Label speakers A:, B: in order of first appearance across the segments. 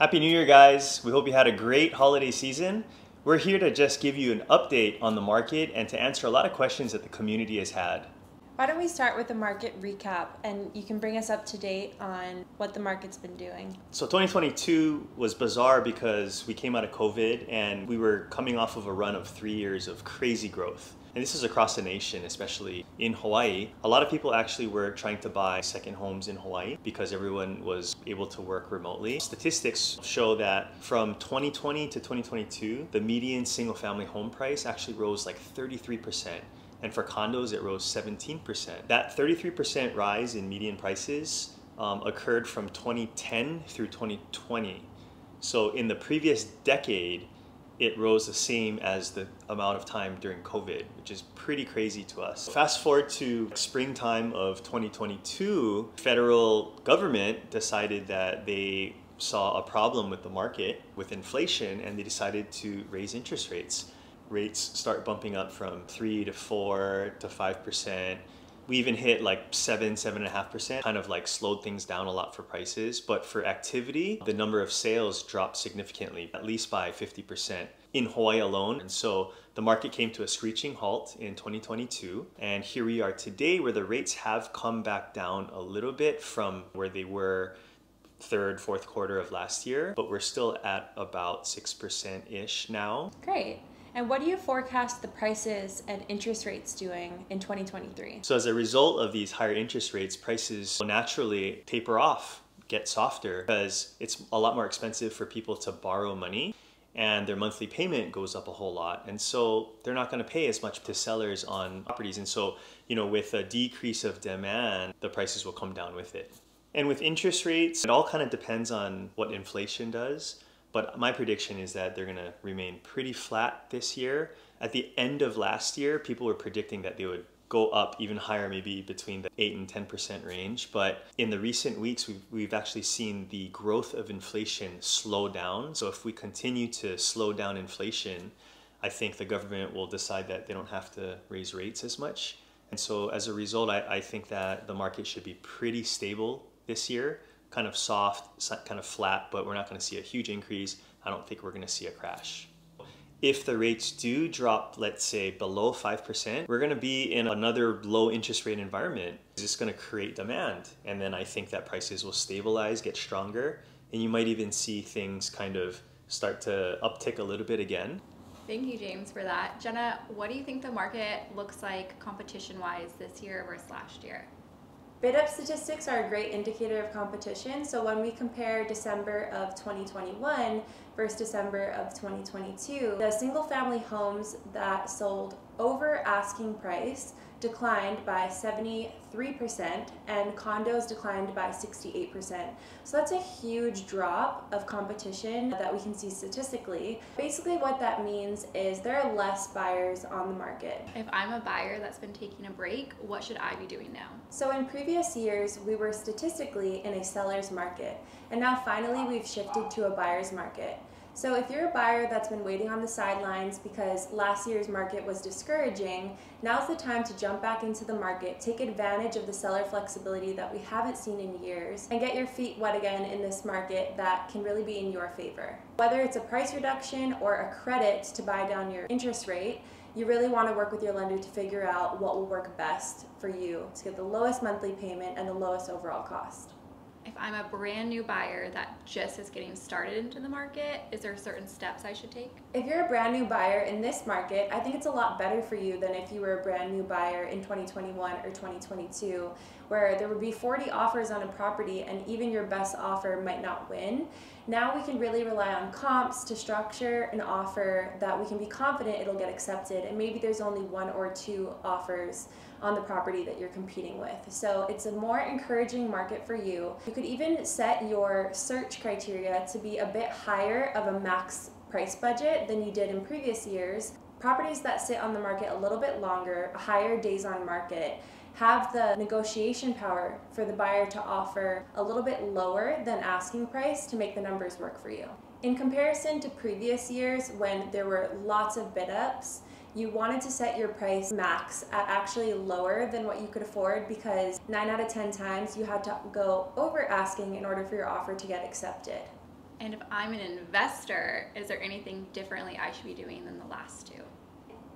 A: Happy New Year, guys. We hope you had a great holiday season. We're here to just give you an update on the market and to answer a lot of questions that the community has had.
B: Why don't we start with a market recap, and you can bring us up to date on what the market's been doing.
A: So 2022 was bizarre because we came out of COVID and we were coming off of a run of 3 years of crazy growth. And this is across the nation, especially in Hawaii. A lot of people actually were trying to buy second homes in Hawaii because everyone was able to work remotely. Statistics show that from 2020 to 2022, the median single family home price actually rose like 33%. And for condos, it rose 17%. That 33% rise in median prices occurred from 2010 through 2020. So in the previous decade, it rose the same as the amount of time during COVID, which is pretty crazy to us. Fast forward to springtime of 2022, federal government decided that they saw a problem with the market with inflation, and they decided to raise interest rates. Rates start bumping up from 3 to 4 to 5%. We even hit like 7.5%, kind of like slowed things down a lot for prices. But for activity, the number of sales dropped significantly, at least by 50% in Hawaii alone. And so the market came to a screeching halt in 2022. And here we are today, where the rates have come back down a little bit from where they were third, fourth quarter of last year, but we're still at about 6%-ish now.
B: Great. And what do you forecast the prices and interest rates doing in 2023?
A: So as a result of these higher interest rates, prices will naturally taper off, get softer, because it's a lot more expensive for people to borrow money and their monthly payment goes up a whole lot. And so they're not going to pay as much to sellers on properties. And so, with a decrease of demand, the prices will come down with it. And with interest rates, it all kind of depends on what inflation does. But my prediction is that they're going to remain pretty flat this year. At the end of last year, people were predicting that they would go up even higher, maybe between the 8 and 10% range. But in the recent weeks, we've actually seen the growth of inflation slow down. So if we continue to slow down inflation, I think the government will decide that they don't have to raise rates as much. And so as a result, I think that the market should be pretty stable this year. Kind of soft, kind of flat, but we're not going to see a huge increase. I don't think we're going to see a crash. If the rates do drop, let's say below 5%, we're going to be in another low interest rate environment. It's just going to create demand. And then I think that prices will stabilize, get stronger, and you might even see things kind of start to uptick a little bit again.
C: Thank you, James, for that. Jenna, what do you think the market looks like competition-wise this year versus last year?
B: Bid-up statistics are a great indicator of competition. So when we compare December of 2021 versus December of 2022, the single-family homes that sold over asking price declined by 73% and condos declined by 68%. So that's a huge drop of competition that we can see statistically. Basically what that means is there are less buyers on the market.
C: If I'm a buyer that's been taking a break, what should I be doing now?
B: So in previous years, we were statistically in a seller's market, and now finally we've shifted to a buyer's market. So if you're a buyer that's been waiting on the sidelines because last year's market was discouraging, now's the time to jump back into the market, take advantage of the seller flexibility that we haven't seen in years, and get your feet wet again in this market that can really be in your favor. Whether it's a price reduction or a credit to buy down your interest rate, you really want to work with your lender to figure out what will work best for you to get the lowest monthly payment and the lowest overall cost.
C: If I'm a brand new buyer that just is getting started into the market, is there certain steps I should take?
B: If you're a brand new buyer in this market, I think it's a lot better for you than if you were a brand new buyer in 2021 or 2022, where there would be 40 offers on a property and even your best offer might not win. Now we can really rely on comps to structure an offer that we can be confident it'll get accepted, and maybe there's only 1 or 2 offers on the property that you're competing with. So it's a more encouraging market for you. You could even set your search criteria to be a bit higher of a max price budget than you did in previous years. Properties that sit on the market a little bit longer, higher days on market, have the negotiation power for the buyer to offer a little bit lower than asking price to make the numbers work for you. In comparison to previous years when there were lots of bid ups, you wanted to set your price max at actually lower than what you could afford, because 9 out of 10 times you had to go over asking in order for your offer to get accepted.
C: And if I'm an investor, is there anything differently I should be doing than the last two?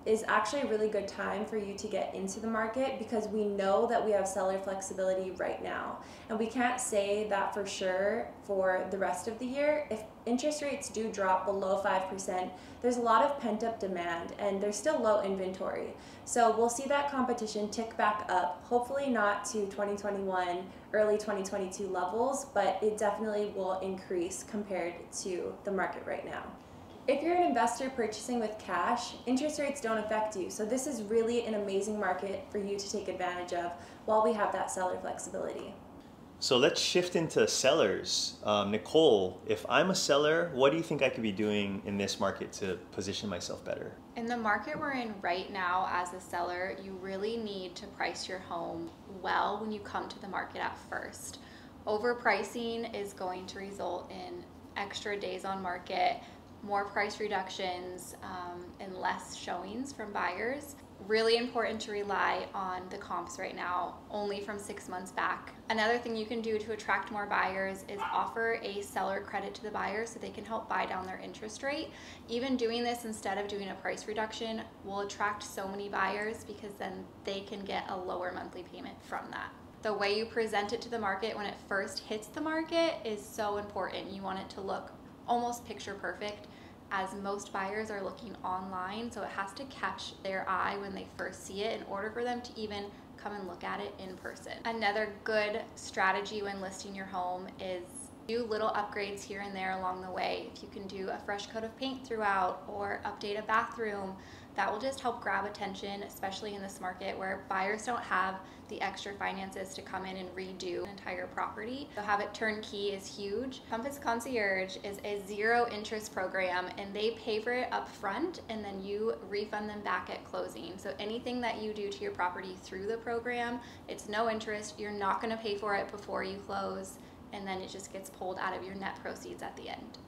B: Is actually a really good time for you to get into the market because we know that we have seller flexibility right now. And we can't say that for sure for the rest of the year. If interest rates do drop below 5%, there's a lot of pent-up demand and there's still low inventory. So we'll see that competition tick back up, hopefully not to 2021, early 2022 levels, but it definitely will increase compared to the market right now. If you're an investor purchasing with cash, interest rates don't affect you. So this is really an amazing market for you to take advantage of while we have that seller flexibility.
A: So let's shift into sellers. Nicole, if I'm a seller, what do you think I could be doing in this market to position myself better?
C: In the market we're in right now as a seller, you really need to price your home well when you come to the market at first. Overpricing is going to result in extra days on market, more price reductions, and less showings from buyers. Really important to rely on the comps right now, only from 6 months back. Another thing you can do to attract more buyers is offer a seller credit to the buyer so they can help buy down their interest rate. Even doing this instead of doing a price reduction will attract so many buyers because then they can get a lower monthly payment from that. The way you present it to the market when it first hits the market is so important. You want it to look almost picture perfect, as most buyers are looking online, so it has to catch their eye when they first see it in order for them to even come and look at it in person. Another good strategy when listing your home is do little upgrades here and there along the way. If you can do a fresh coat of paint throughout or update a bathroom, that will just help grab attention, especially in this market where buyers don't have the extra finances to come in and redo an entire property. So have it turnkey is huge. Compass Concierge is a zero interest program and they pay for it up front and then you refund them back at closing. So anything that you do to your property through the program, it's no interest. You're not gonna pay for it before you close, and then it just gets pulled out of your net proceeds at the end.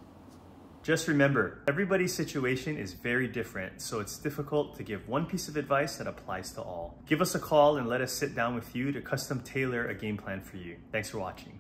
A: Just remember, everybody's situation is very different, so it's difficult to give one piece of advice that applies to all. Give us a call and let us sit down with you to custom tailor a game plan for you. Thanks for watching.